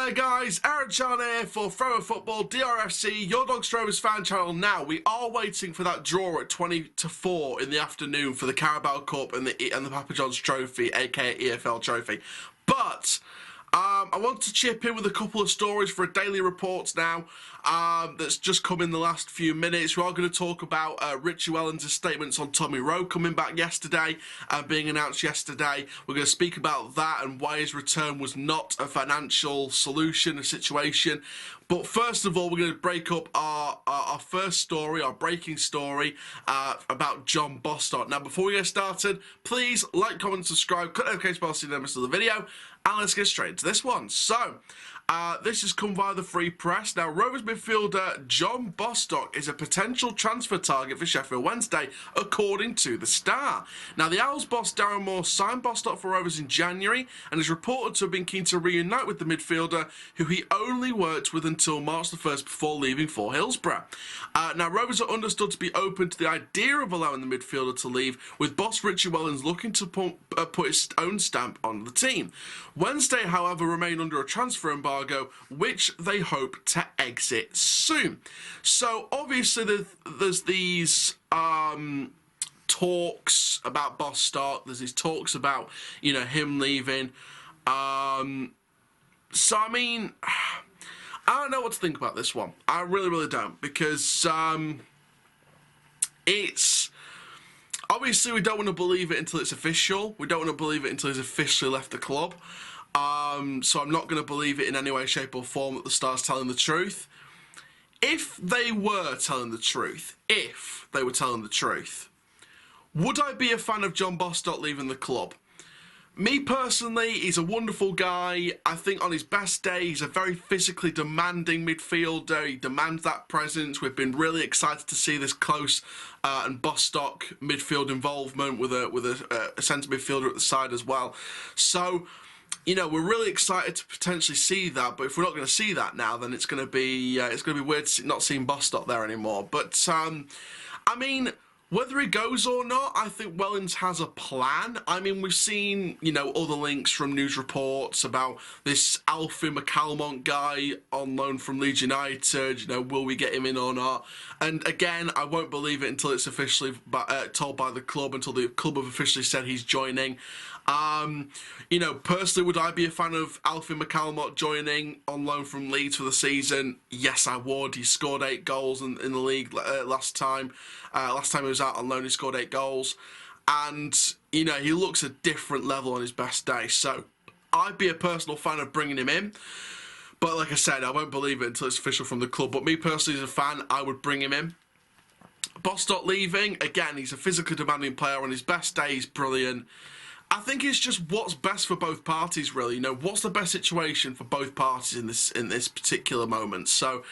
there guys, Aaron Chan here for Thrower Football, DRFC, your Dogs Rovers fan channel. Now, we are waiting for that draw at 20-4 in the afternoon for the Carabao Cup and the Papa John's Trophy, aka EFL Trophy. But I want to chip in with a couple of stories for a daily reports now that's just come in the last few minutes. We are going to talk about Richie Wellens' statements on Tommy Rowe coming back yesterday and being announced yesterday. We're going to speak about that and why his return was not a financial solution, a situation. But first of all, we're going to break up our first story, our breaking story about John Bostock. Now, before we get started, please like, comment, subscribe, click the notification bell so you don't miss the video, and let's get straight into this one. So, this has come via the Free Press. Now, Rovers midfielder John Bostock is a potential transfer target for Sheffield Wednesday, according to The Star. Now, the Owls boss Darren Moore signed Bostock for Rovers in January and is reported to have been keen to reunite with the midfielder, who he only worked with until March the 1st before leaving for Hillsborough. Now, Rovers are understood to be open to the idea of allowing the midfielder to leave, with boss Richie Wellens looking to put his own stamp on the team. Wednesday, however, remain under a transfer embargo, which they hope to exit soon. So obviously there's these talks about Bostock. There's these talks about, you know, him leaving. So I mean, I don't know what to think about this one. I really don't, because it's obviously we don't want to believe it until it's official. We don't want to believe it until he's officially left the club. So I'm not going to believe it in any way, shape or form that the Star's telling the truth. If they were telling the truth, would I be a fan of John Bostock leaving the club? Me personally, he's a wonderful guy. I think on his best day, he's a very physically demanding midfielder. He demands that presence. We've been really excited to see this close and Bostock midfield involvement with a centre midfielder at the side as well. So, you know, we're really excited to potentially see that. But if we're not going to see that now, then it's going to be weird not seeing Bostock there anymore. But I mean, whether he goes or not, I think Wellens has a plan. I mean, we've seen, you know, other links from news reports about this Alfie McAlmont guy on loan from Leeds United. You know, will we get him in or not? And again, I won't believe it until it's officially told by the club, until the club have officially said he's joining. You know, personally, would I be a fan of Alfie McAlmont joining on loan from Leeds for the season? Yes, I would. He scored 8 goals in the league last time. Last time he was out on loan, he scored 8 goals. And, you know, he looks a different level on his best day. So, I'd be a personal fan of bringing him in. But like I said, I won't believe it until it's official from the club. But me personally, as a fan, I would bring him in. Bostock leaving, again, he's a physically demanding player. On his best day, he's brilliant. I think it's just what's best for both parties, really. You know, what's the best situation for both parties in this particular moment? So,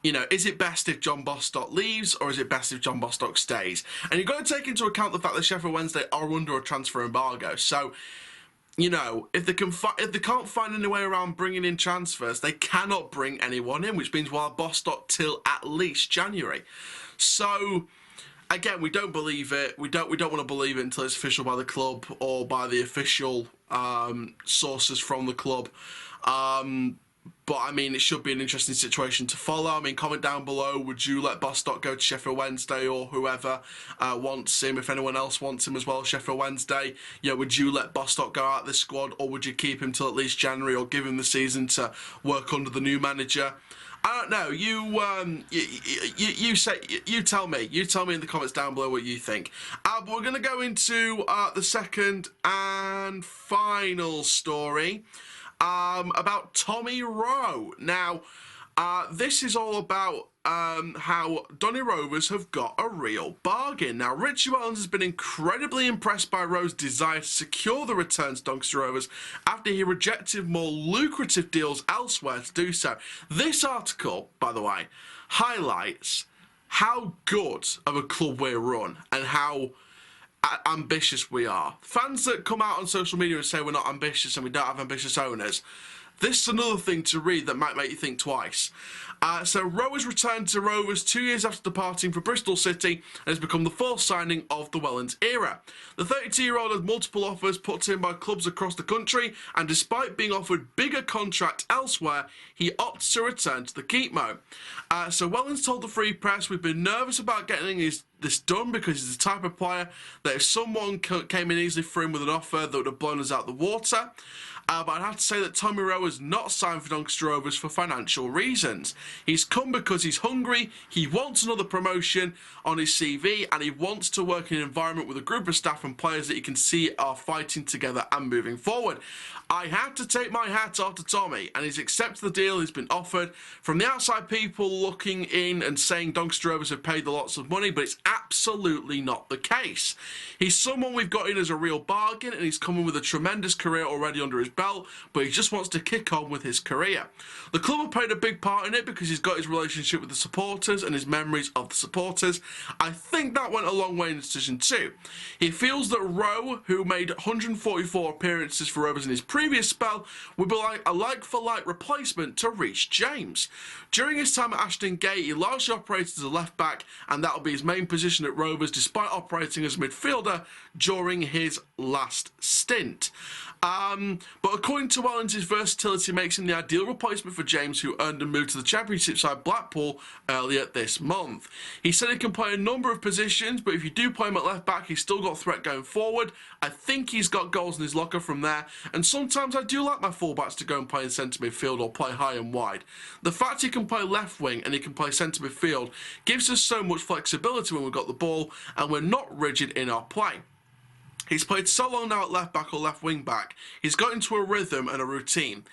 you know, is it best if John Bostock leaves, or is it best if John Bostock stays? And you've got to take into account the fact that Sheffield Wednesday are under a transfer embargo. So, you know, if they can't find any way around bringing in transfers, they cannot bring anyone in, which means we'll have Bostock till at least January. So, again, we don't believe it. We don't want to believe it until it's official by the club or by the official sources from the club. But, I mean, it should be an interesting situation to follow. I mean, comment down below, would you let Bostock go to Sheffield Wednesday, or whoever wants him? If anyone else wants him as well, Sheffield Wednesday, yeah, would you let Bostock go out of this squad, or would you keep him till at least January, or give him the season to work under the new manager? I don't know. You tell me. You tell me in the comments down below what you think. But we're going to go into the second and final story about Tommy Rowe. Now, this is all about how Donny Rovers have got a real bargain. Now, Richie Wellens has been incredibly impressed by Rowe's desire to secure the return to Doncaster Rovers after he rejected more lucrative deals elsewhere to do so. This article, by the way, highlights how good of a club we're run and how ambitious we are. Fans that come out on social media and say we're not ambitious and we don't have ambitious owners, This is another thing to read that might make you think twice. So Rowe has returned to Rovers 2 years after departing for Bristol City and has become the fourth signing of the Wellens era. The 32-year-old had multiple offers put to him by clubs across the country, and despite being offered bigger contract elsewhere, he opted to return to the Keepmo. So Wellens told the Free Press, "We've been nervous about getting this done because he's the type of player that if someone came in easily for him with an offer that would have blown us out the water. But I'd have to say that Tommy Rowe has not signed for Doncaster Rovers for financial reasons. He's come because he's hungry, he wants another promotion on his CV, and he wants to work in an environment with a group of staff and players that he can see are fighting together and moving forward. I had to take my hat off to Tommy, and he's accepted the deal he's been offered. From the outside, people looking in and saying Doncaster Rovers have paid the lots of money, but it's absolutely not the case. He's someone we've got in as a real bargain, and he's coming with a tremendous career already under his belt, but he just wants to kick on with his career. The club have played a big part in it because he's got his relationship with the supporters and his memories of the supporters. I think that went a long way in the decision too. He feels that Rowe, who made 144 appearances for Rovers in his previous spell, would be like a like-for-like replacement to Reece James. During his time at Ashton Gate, he largely operated as a left-back, and that will be his main position at Rovers, despite operating as a midfielder during his last stint. But according to Wellens, his versatility makes him the ideal replacement for James, who earned a move to the Championship side Blackpool earlier this month. He said he can play a number of positions, but if you do play him at left back, he's still got threat going forward. I think he's got goals in his locker from there, and sometimes I do like my fullbacks to go and play in centre midfield or play high and wide. The fact he can play left wing and he can play centre midfield gives us so much flexibility when we've got the ball, and we're not rigid in our play. He's played so long now at left back or left wing back, he's got into a rhythm and a routine.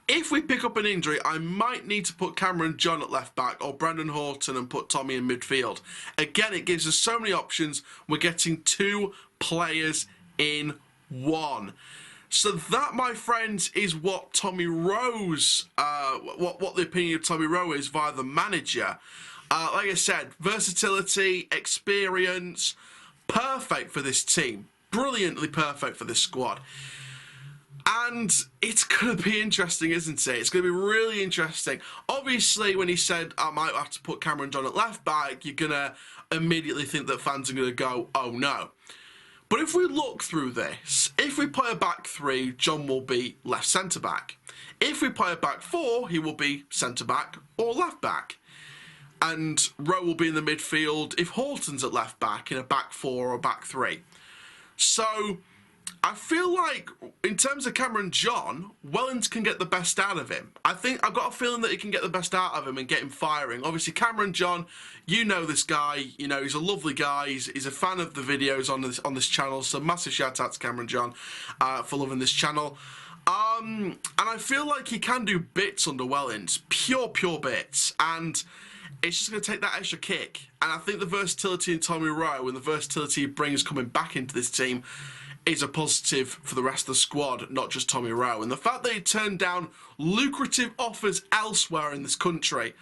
If we pick up an injury, I might need to put Cameron John at left back or Brandon Horton and put Tommy in midfield. Again, it gives us so many options. We're getting two players in one. So that, my friends, is what Tommy Rowe's, what the opinion of Tommy Rowe is via the manager. Like I said, versatility, experience, perfect for this team. Brilliantly perfect for this squad. And it's going to be interesting, isn't it? It's going to be really interesting. Obviously, when he said, I might have to put Cameron John at left back, you're going to immediately think that fans are going to go, oh no. But if we look through this, if we play a back three, John will be left centre back. If we play a back four, he will be centre back or left back. And Rowe will be in the midfield if Horton's at left back in a back four or back three. So I feel like in terms of Cameron John, Wellens can get the best out of him. I've got a feeling that he can get the best out of him and get him firing. Obviously, Cameron John, you know this guy. You know, he's a lovely guy. He's a fan of the videos on this channel. So massive shout out to Cameron John for loving this channel. And I feel like he can do bits under Wellens, pure bits, and it's just going to take that extra kick. And I think the versatility in Tommy Rowe and the versatility he brings coming back into this team is a positive for the rest of the squad, not just Tommy Rowe. And the fact that he turned down lucrative offers elsewhere in this country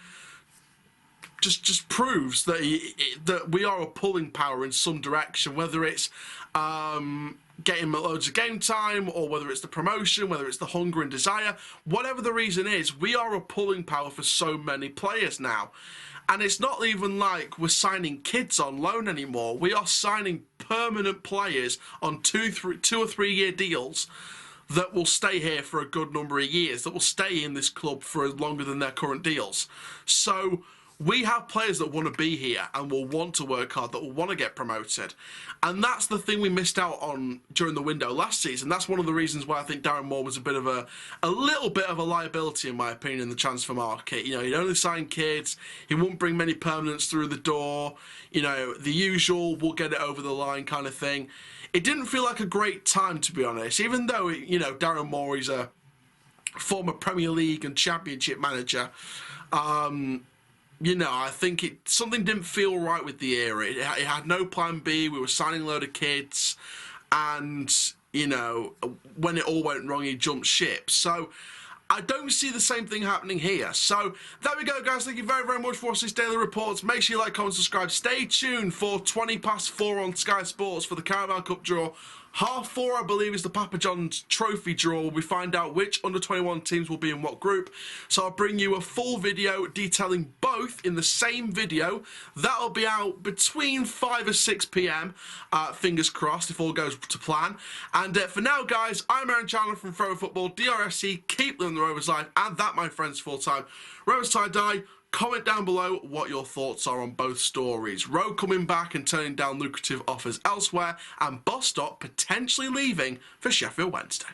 just proves that that we are a pulling power in some direction, whether it's getting loads of game time or whether it's the promotion, whether it's the hunger and desire, whatever the reason is, we are a pulling power for so many players now. And it's not even like we're signing kids on loan anymore. We are signing permanent players on 2 or 3 year deals that will stay here for a good number of years, that will stay in this club for longer than their current deals. So we have players that want to be here and will want to work hard, that will want to get promoted. And that's the thing we missed out on during the window last season. That's one of the reasons why I think Darren Moore was a little bit of a liability, in my opinion, in the transfer market. You know, he'd only sign kids. He wouldn't bring many permanents through the door. You know, the usual, we'll get it over the line kind of thing. It didn't feel like a great time, to be honest, even though, you know, Darren Moore is a former Premier League and Championship manager. You know, I think something didn't feel right with the era. It had no plan B. We were signing a load of kids. And, you know, when it all went wrong, he jumped ship. So I don't see the same thing happening here. So there we go, guys. Thank you very, very much for watching this daily reports. Make sure you like, comment, subscribe. Stay tuned for 4:20 on Sky Sports for the Carabao Cup draw 4:30, I believe, is the Papa John's Trophy draw. We find out which under-21 teams will be in what group. So I'll bring you a full video detailing both in the same video. That'll be out between 5 or 6 p.m. Fingers crossed if all goes to plan. And for now, guys, I'm Aaron Chandler from Throw Football, DRFC. Keep living the Rovers life, and that, my friends, full-time. Rovers tie-dye. Comment down below what your thoughts are on both stories. Rowe coming back and turning down lucrative offers elsewhere, and Bostock potentially leaving for Sheffield Wednesday.